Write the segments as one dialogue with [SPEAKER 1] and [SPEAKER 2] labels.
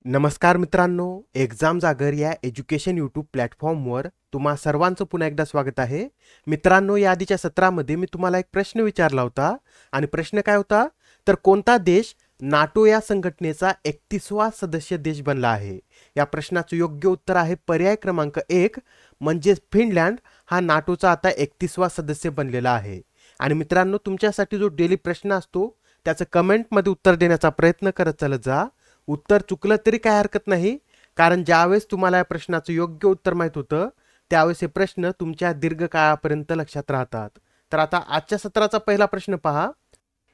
[SPEAKER 1] नमस्कार मित्रांनो, एक्झाम जागर या एज्युकेशन यूट्यूब प्लॅटफॉर्मवर तुम्हा सर्वांचं पुन्हा एकदा स्वागत आहे. मित्रांनो, या आधीच्या सत्रामध्ये मी तुम्हाला एक प्रश्न विचारला होता आणि प्रश्न काय होता? तर कोणता देश नाटो या संघटनेचा 31वा सदस्य देश बनला आहे? या प्रश्नाचं योग्य उत्तर आहे पर्याय क्रमांक 1 म्हणजेच फिनलँड हा नाटोचा आता 31वा सदस्य बनलेला आहे. आणि मित्रांनो, तुमच्यासाठी जो डेली प्रश्न असतो त्याचं कमेंटमध्ये उत्तर देण्याचा प्रयत्न करत चालत जा. उत्तर चुकलं तरी काय हरकत नाही, कारण ज्यावेळेस तुम्हाला या प्रश्नाचं योग्य उत्तर माहित होतं त्यावेळेस हे प्रश्न तुमच्या दीर्घकाळापर्यंत लक्षात राहतात. तर आता आजच्या सत्राचा पहिला प्रश्न पहा.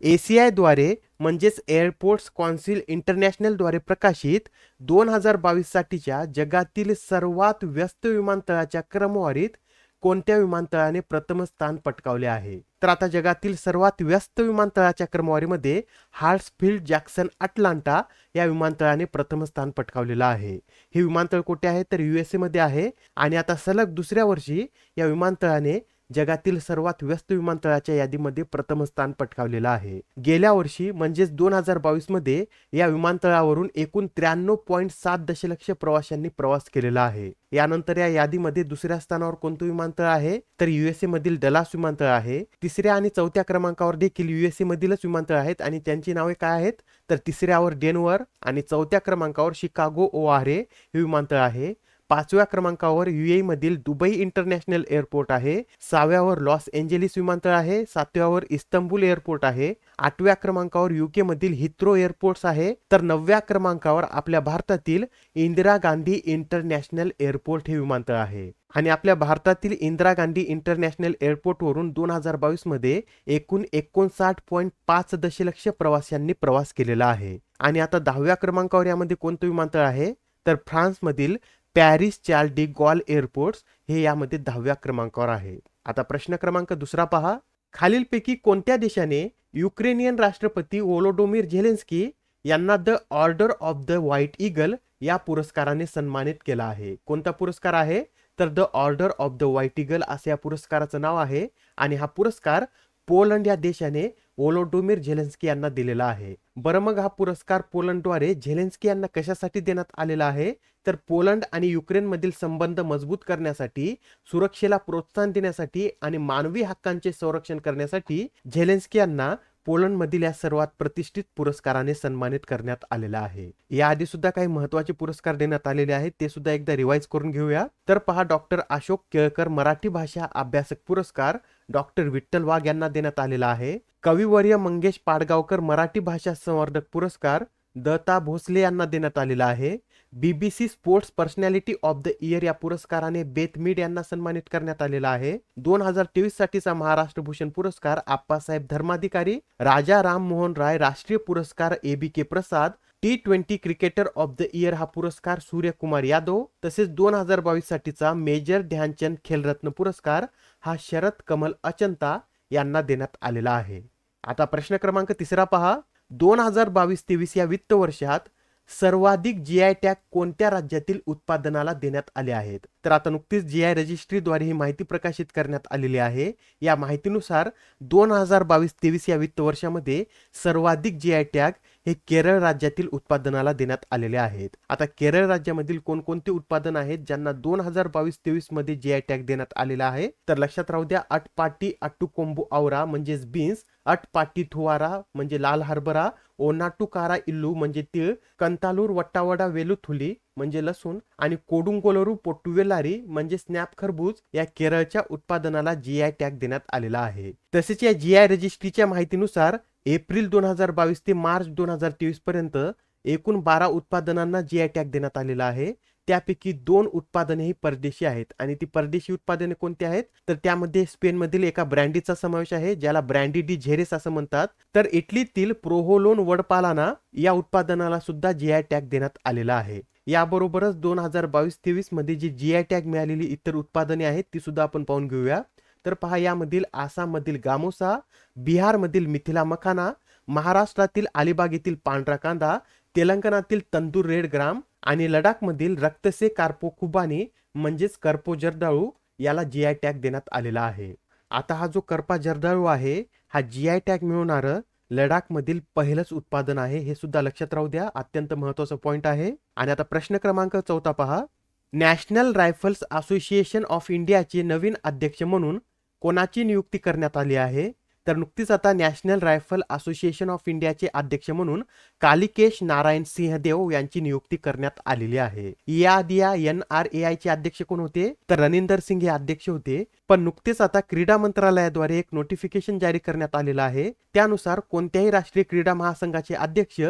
[SPEAKER 1] ACI द्वारे म्हणजेच एअरपोर्ट्स कौन्सिल इंटरनॅशनलद्वारे प्रकाशित 2022 साठीच्या जगातील सर्वात व्यस्त विमानतळाच्या क्रमवारीत कोणत्या विमानतळाने प्रथम स्थान पटकावले आहे? तर आता जगातील सर्वात व्यस्त विमानतळाच्या क्रमवारीमध्ये हार्ट्सफील्ड जॅक्सन अटलांटा या विमानतळाने प्रथम स्थान पटकावलेलं आहे. हे विमानतळ कुठे आहे? तर USA मध्ये आहे. आणि आता सलग दुसऱ्या वर्षी या विमानतळाने जगातील सर्वात व्यस्त विमानतळाच्या यादीमध्ये प्रथम स्थान पटकावलेलं आहे. गेल्या वर्षी म्हणजेच 2022 मध्ये या विमानतळावरून एकूण 93.7 दशलक्ष प्रवाशांनी प्रवास केलेला आहे. यानंतर या यादीमध्ये दुसऱ्या स्थानावर कोणतं विमानतळ आहे? तर USA मधील डलास विमानतळ आहे. तिसऱ्या आणि चौथ्या क्रमांकावर देखील USA मधीलच विमानतळ आहेत आणि त्यांची नावे काय आहेत? तर तिसऱ्यावर डेन्व्हर आणि चौथ्या क्रमांकावर शिकागो ओआरए हे विमानतळ आहे. पाचव्या क्रमांकावर UAE मधील दुबई इंटरनॅशनल एअरपोर्ट आहे. सहाव्यावर लॉस एंजेलिस विमानतळ आहे. सातव्यावर इस्तंबूल एअरपोर्ट आहे. आठव्या क्रमांकावर UK मधील हिथ्रो एअरपोर्ट्स आहे. तर नवव्या क्रमांकावर आपल्या भारतातील इंदिरा गांधी इंटरनॅशनल एअरपोर्ट हे विमानतळ आहे. आणि आपल्या भारतातील इंदिरा गांधी इंटरनॅशनल एअरपोर्टवरून 2022 मध्ये एकूण 59.5 दशलक्ष प्रवाशांनी प्रवास केलेला आहे. आणि आता 10व्या क्रमांकावर यामध्ये कोणतं विमानतळ आहे? तर फ्रान्समधील Paris Charles de Gaulle airports हे यामध्ये 10व्या क्रमांकावर आहे. आता प्रश्न क्रमांक दुसरा पहा. खालीलपैकी कोणत्या देशाने युक्रेनियन राष्ट्रपती व्होलोडोमिर झेलेन्स्की यांना the order of the white eagle या पुरस्काराने सन्मानित केला आहे? कोणता पुरस्कार आहे? तर the order of the white eagle असे या पुरस्काराचं नाव आहे. आणि हा पुरस्कार पोलंड या देशाने व्होलोडोमिर झेलेन्स्की यांना दिलेला आहे. बरं, मग हा पुरस्कार पोलंडद्वारे झेलेन्स्की यांना कशासाठी देण्यात आलेला आहे? तर पोलंड आणि युक्रेनमधील संबंध मजबूत करण्यासाठी, सुरक्षेला प्रोत्साहन देण्यासाठी आणि मानवी हक्कांचे संरक्षण करण्यासाठी झेलेन्स्की यांना पोलंडमधील या सर्वात प्रतिष्ठित पुरस्काराने सन्मानित करण्यात आलेला आहे. याआधी सुद्धा काही महत्त्वाचे पुरस्कार देण्यात आलेले आहेत, ते सुद्धा एकदा रिवाइज करून घेऊया. तर पहा, डॉक्टर अशोक केळकर मराठी भाषा अभ्यासक पुरस्कार डॉक्टर विठ्ठल वाघ यांना देण्यात आलेला आहे. कविवर्य मंगेश पाडगावकर मराठी भाषा संवर्धक पुरस्कार दत्ता भोसले यांना देण्यात आलेला आहे. BBC sports personality of the year या पुरस्काराने बेथ मीड यांना सन्मानित करण्यात आलेला आहे. 2023 साठीचा महाराष्ट्र भूषण पुरस्कार आप्पासाहेब धर्माधिकारी, राजा राम मोहन राय राष्ट्रीय पुरस्कार ABK Prasad, T20 cricketer of the year हा पुरस्कार सूर्यकुमार यादव, तसेच 2022 साठीचा मेजर ध्यानचंद खेलरत्न पुरस्कार हा शरद कमल अचंता यांना देण्यात आलेला आहे. आता प्रश्न क्रमांक तिसरा पहा. 2022-23 या वित्त वर्षात सर्वाधिक GI टॅग कोणत्या राज्यातील उत्पादनाला देण्यात आले आहेत? तर आता नुकतीच GI रजिस्ट्रीद्वारे ही माहिती प्रकाशित करण्यात आलेली आहे. या माहितीनुसार 2022-23 या वित्त वर्षामध्ये सर्वाधिक GI टॅग हे केरळ राज्यातील उत्पादनाला देण्यात आलेले आहेत. आता केरळ राज्यामधील कोणकोणती उत्पादन आहेत ज्यांना 2022-23 मध्ये GI टॅग देण्यात आलेला आहे? तर लक्षात राहू द्या. अटपाटी अट्टू कोंबू आवरा म्हणजेच बीन्स, अटपाटी थुवारा म्हणजे लाल हरभरा, ओनाटू कारा इल्लू म्हणजे तीळ, कंतालूर वट्टावडा वेलुथुली म्हणजे लसूण आणि कोडुंगोलरू पोट्टुवेलारी म्हणजे स्नॅप खरबूज या केरळच्या उत्पादनाला GI टॅग देण्यात आलेला आहे. तसेच या GI रजिस्ट्रीच्या माहितीनुसार एप्रिल 2022 ते मार्च 2023 पर्यंत एकूण 12 उत्पादनांना GI टॅग देण्यात आलेला आहे. त्यापैकी 2 उत्पादने ही परदेशी आहेत. आणि ती परदेशी उत्पादने कोणती आहेत? तर त्यामध्ये स्पेनमधील एका ब्रँडीचा समावेश आहे ज्याला ब्रँडी डी झेरेस असं म्हणतात. तर इटलीतील प्रोहोलोन वडपालाना या उत्पादनाला सुद्धा GI टॅग देण्यात आलेला आहे. याबरोबरच 2022-23 मध्ये जी GI टॅग मिळालेली इतर उत्पादने आहेत ती सुद्धा आपण पाहून घेऊया. तर पहा, यामधील आसाममधील गामोसा, बिहारमधील मिथिला मखाना, महाराष्ट्रातील अलिबाग येथील पांढरा कांदा, तेलंगणातील तंदूर रेड ग्राम आणि लडाखमधील रक्तसे कार्पो खुबानी म्हणजेच करपो जर्दाळू याला GI टॅग देण्यात आलेला आहे. आता हा जो करपा जर्दाळू आहे हा GI टॅग मिळवणार लडाखमधील पहिलंच उत्पादन आहे, हे सुद्धा लक्षात राहू द्या, अत्यंत महत्त्वाचा पॉईंट आहे. आणि आता प्रश्न क्रमांक 14 पहा. नॅशनल रायफल्स असोसिएशन ऑफ इंडियाचे नवीन अध्यक्ष म्हणून कोणाची नियुक्ती करण्यात आली आहे? तर नुकतीच आता नॅशनल रायफल असोसिएशन ऑफ इंडियाचे अध्यक्ष म्हणून कालिकेश नारायण सिंहदेव यांची नियुक्ती करण्यात आलेली आहे. याआधी या NRAI चे अध्यक्ष कोण होते? तर रनिंदर सिंग हे अध्यक्ष होते. पण नुकतेच आता क्रीडा मंत्रालयाद्वारे एक नोटिफिकेशन जारी करण्यात आलेलं आहे. त्यानुसार कोणत्याही राष्ट्रीय क्रीडा महासंघाचे अध्यक्ष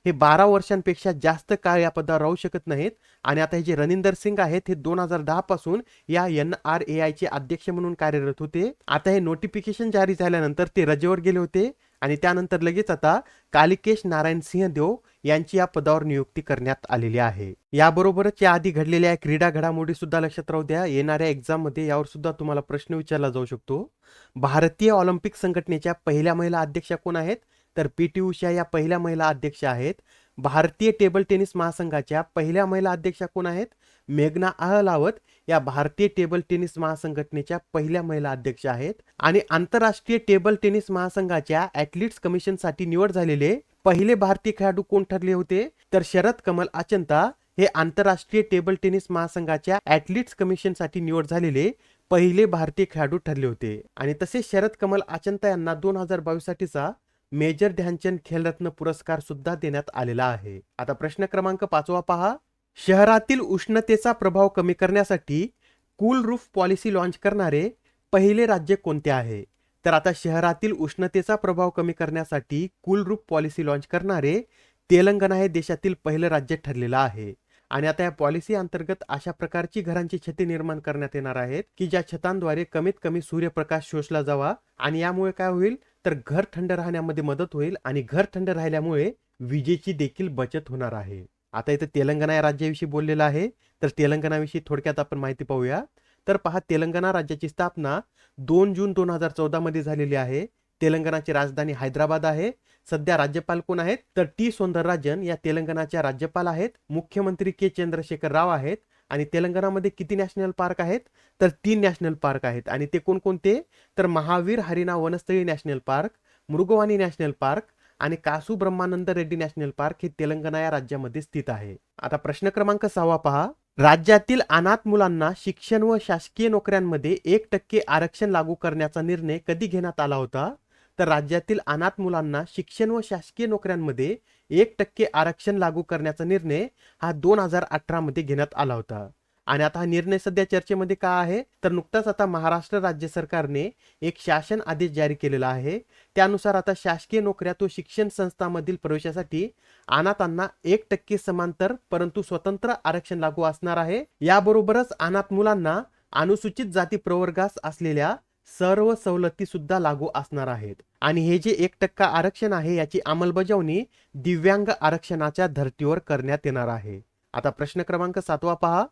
[SPEAKER 1] हे 12 वर्षांपेक्षा जास्त काळ या पदावर राहू शकत नाहीत. आणि आता हे जे रनिंदर सिंग आहेत हे 2010 पासून या NRAI चे अध्यक्ष म्हणून कार्यरत होते. आता हे नोटिफिकेशन जारी झाल्यानंतर ते रजेवर गेले होते आणि त्यानंतर लगेच आता कालिकेश नारायण सिंहदेव यांची या पदावर नियुक्ती करण्यात आलेली आहे. याबरोबरच या आधी घडलेल्या क्रीडा घडामोडी सुद्धा लक्षात राहू द्या. येणाऱ्या एक्झाम मध्ये यावर सुद्धा तुम्हाला प्रश्न विचारला जाऊ शकतो. भारतीय ऑलिम्पिक संघटनेच्या पहिल्या महिला अध्यक्षा कोण आहेत? तर PT उषा या पहिल्या महिला अध्यक्ष आहेत. भारतीय टेबल टेनिस महासंघाच्या पहिल्या महिला अध्यक्षा कोण आहेत? मेघना अहलावत या भारतीय टेबल टेनिस महासंघटनेच्या पहिल्या महिला अध्यक्ष आहेत. आणि आंतरराष्ट्रीय टेबल टेनिस महासंघाच्या ॲथलीट्स कमिशनसाठी निवड झालेले पहिले भारतीय खेळाडू कोण ठरले होते? तर शरद कमल अचंता हे आंतरराष्ट्रीय टेबल टेनिस महासंघाच्या ॲथलीट्स कमिशनसाठी निवड झालेले पहिले भारतीय खेळाडू ठरले होते. आणि तसेच शरद कमल अचंता यांना 2022 साठीचा मेजर ध्यानचंद खेलरत्न पुरस्कार सुद्धा देण्यात आलेला आहे. आता प्रश्न क्रमांक 5 पहा. शहरातील उष्णतेचा प्रभाव कमी करण्यासाठी कूल रूफ पॉलिसी लॉन्च करणारे पहिले राज्य कोणते आहे? तर आता शहरातील उष्णतेचा प्रभाव कमी करण्यासाठी कूल रूफ पॉलिसी लॉन्च करणारे तेलंगणा हे देशातील पहिलं राज्य ठरलेलं आहे. आणि आता या पॉलिसी अंतर्गत अशा प्रकारची घरांची छते निर्माण करण्यात येणार आहेत की ज्या छतांद्वारे कमीत कमी सूर्यप्रकाश शोषला जावा आणि यामुळे काय होईल तर घर थंड राहण्यामध्ये मदत होईल आणि घर थंड राहिल्यामुळे विजेची देखील बचत होणार आहे. आता इथे तेलंगणा या राज्याविषयी बोललेलं आहे. तर तेलंगणाविषयी थोडक्यात आपण माहिती पाहूया. तर पहा, तेलंगणा राज्याची स्थापना 2 जून 2014 मध्ये झालेली आहे. तेलंगणाची राजधानी हैदराबाद आहे. सध्या राज्यपाल कोण आहेत? तर T सौंदरराजन या तेलंगणाच्या राज्यपाल आहेत. मुख्यमंत्री K चंद्रशेखर राव आहेत. आणि तेलंगणामध्ये किती नॅशनल पार्क आहेत? तर 3 नॅशनल पार्क आहेत. आणि ते कोणकोणते? तर Mahavir Harina Vanasthali National Park, Mrugavani National Park आणि कासू ब्रह्मानंद रेड्डी नॅशनल पार्क हे तेलंगणा या राज्यामध्ये स्थित आहे. आता प्रश्न क्रमांक 6 पहा. राज्यातील अनाथ मुलांना शिक्षण व शासकीय नोकऱ्यांमध्ये 1% आरक्षण लागू करण्याचा निर्णय कधी घेण्यात आला होता? तर राज्यातील अनाथ मुलांना शिक्षण व शासकीय नोकऱ्यांमध्ये 1% आरक्षण लागू करण्याचा निर्णय हा 2018 मध्ये घेण्यात आला होता. आणि आता हा निर्णय सध्या चर्चेमध्ये का आहे? तर नुकताच आता महाराष्ट्र राज्य सरकारने एक शासन आदेश जारी केलेला आहे. त्यानुसार आता शासकीय नोकऱ्या तो शिक्षण संस्थांमधील प्रवेशासाठी अनाथांना 1% समांतर परंतु स्वतंत्र आरक्षण लागू असणार आहे. याबरोबरच अनाथ मुलांना अनुसूचित जाती प्रवर्गास असलेल्या सर्व सवलती सुद्धा लागू असणार आहेत. आणि हे जे 1% आरक्षण आहे याची अंमलबजावणी दिव्यांग आरक्षणाच्या धर्तीवर करण्यात येणार आहे. आता प्रश्न क्रमांक 7 पहा.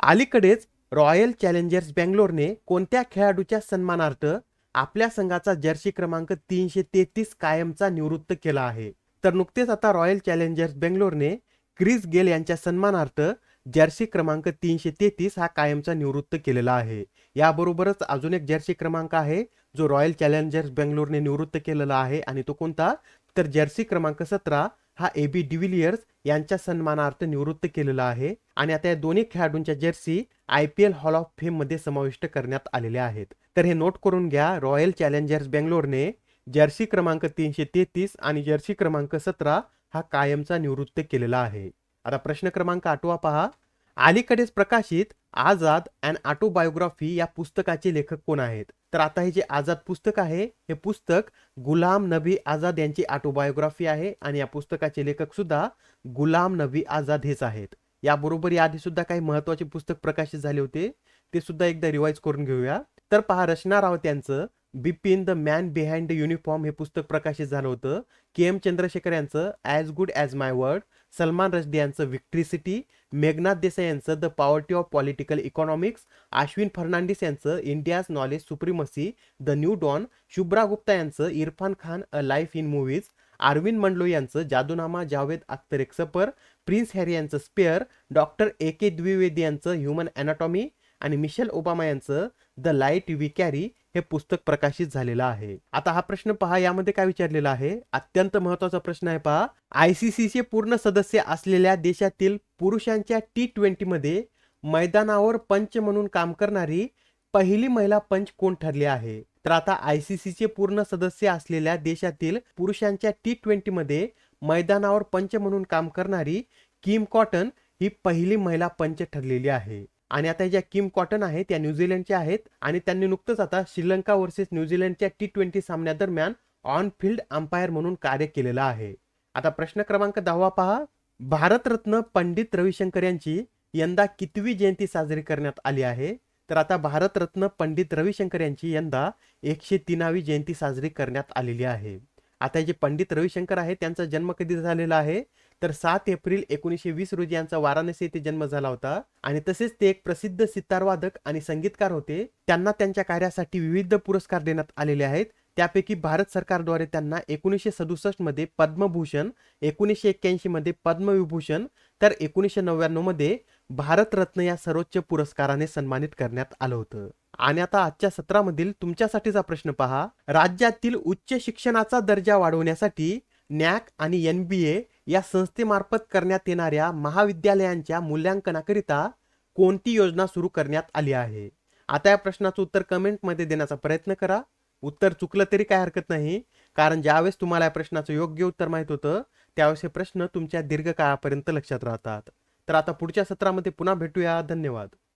[SPEAKER 1] अलीकडेच रॉयल चॅलेंजर्स बेंगलोरने कोणत्या खेळाडूच्या सन्मानार्थ आपल्या संघाचा जर्सी क्रमांक 333 कायमचा निवृत्त केला आहे? तर नुकतेच आता रॉयल चॅलेंजर्स बेंगलोरने क्रिस गेल यांच्या सन्मानार्थ जर्सी क्रमांक 333 हा कायमचा निवृत्त केलेला आहे. याबरोबरच अजून एक जर्सी क्रमांक आहे जो रॉयल चॅलेंजर्स बेंगलोरने निवृत्त केलेला आहे आणि तो कोणता? तर जर्सी क्रमांक 17 हा AB डिव्हिलियर्स यांच्या सन्मानार्थ निवृत्त केलेला आहे. आणि आता या दोन्ही खेळाडूंच्या Jersey IPL hall of fame मध्ये समाविष्ट करण्यात आलेल्या आहेत. तर हे नोट करून घ्या. रॉयल चॅलेंजर्स बेंगलोरने जर्सी क्रमांक 333 आणि जर्सी क्रमांक 17 हा कायमचा निवृत्त केलेला आहे. आता प्रश्न क्रमांक 8 पहा. अलीकडेच प्रकाशित आझाद अँड ऑटोबायोग्राफी या पुस्तकाचे लेखक कोण आहेत? तर आता हे जे आझाद पुस्तक आहे हे पुस्तक गुलाम नबी आझाद यांची ऑटोबायोग्राफी आहे आणि या पुस्तकाचे लेखक सुद्धा गुलाम नबी आझाद हेच आहेत. याबरोबर याआधी सुद्धा काही महत्त्वाचे पुस्तक प्रकाशित झाले होते, ते सुद्धा एकदा रिवाइज करून घेऊया. तर पहा, रचना रावत यांचं Bipin the man behind the uniform हे पुस्तक प्रकाशित झालं होतं. KM चंद्रशेखर यांचं as good as my word, Salman Rushdie यांचं विक्ट्री सिटी, मेघनाथ देसाई यांचं the poverty of political economics, Ashwin Fernandes यांचं India's knowledge supremacy the new dawn, Shubhra Gupta यांचं Irrfan Khan a life in movies, Arvind Mandloi यांचं जादूनामा जावेद अख्तर एक सफर, प्रिन्स हॅरी यांचं स्पेअर, डॉक्टर AK द्विवेदी यांचं ह्युमन अॅनाटॉमी आणि मिशेल ओबामा यांचं द लाईट वी कॅरी हे पुस्तक प्रकाशित झालेलं आहे. आता हा प्रश्न पहा, यामध्ये काय विचारलेला आहे, अत्यंत महत्वाचा प्रश्न आहे पहा. ICCचे पूर्ण सदस्य असलेल्या देशातील पुरुषांच्या T20 मध्ये मैदानावर पंच म्हणून काम करणारी पहिली महिला पंच कोण ठरली आहे? तर आता ICCचे पूर्ण सदस्य असलेल्या देशातील पुरुषांच्या T20 मध्ये मैदानावर पंच म्हणून काम करणारी किम कॉटन ही पहिली महिला पंच ठरलेली आहे. आणि आता ज्या किम कॉटन आहेत त्या न्यूझीलंडच्या आहेत आणि त्यांनी नुकतंच आता श्रीलंका वर्सेस न्यूझीलंडच्या T20 सामन्यादरम्यान ऑन फील्ड अंपायर म्हणून कार्य केलेलं आहे. आता प्रश्न क्रमांक 10 पहा. भारतरत्न पंडित रविशंकर यांची यंदा कितवी जयंती साजरी करण्यात आली आहे? तर आता भारतरत्न पंडित रविशंकर यांची यंदा 103वी जयंती साजरी करण्यात आलेली आहे. आता जे पंडित रविशंकर आहे त्यांचा जन्म कधी झालेला आहे? तर 7 एप्रिल 1920 रोजी यांचा वाराणसी येथे जन्म झाला होता आणि तसेच ते एक प्रसिद्ध सितारवादक आणि संगीतकार होते. त्यांना त्यांच्या कार्यासाठी विविध पुरस्कार देण्यात आलेले आहेत. त्यापैकी भारत सरकारद्वारे त्यांना 1967 मध्ये पद्मभूषण, 1981 मध्ये पद्मविभूषण तर 1999 मध्ये भारतरत्न या सर्वोच्च पुरस्काराने सन्मानित करण्यात आलं होतं. आणि आता आजच्या सत्रामधील तुमच्यासाठीचा प्रश्न पहा. राज्यातील उच्च शिक्षणाचा दर्जा वाढवण्यासाठी NAC आणि NBA या संस्थेमार्फत करण्यात येणाऱ्या महाविद्यालयांच्या मूल्यांकनाकरिता कोणती योजना सुरू करण्यात आली आहे? आता या प्रश्नाचं उत्तर कमेंटमध्ये देण्याचा प्रयत्न करा. उत्तर चुकलं तरी काय हरकत नाही, कारण ज्यावेळेस तुम्हाला या प्रश्नाचं योग्य उत्तर माहित होतं त्यावेळेस हे प्रश्न तुमच्या दीर्घकाळापर्यंत लक्षात राहतात. तर आता पुढच्या सत्रामध्ये पुन्हा भेटूया. धन्यवाद.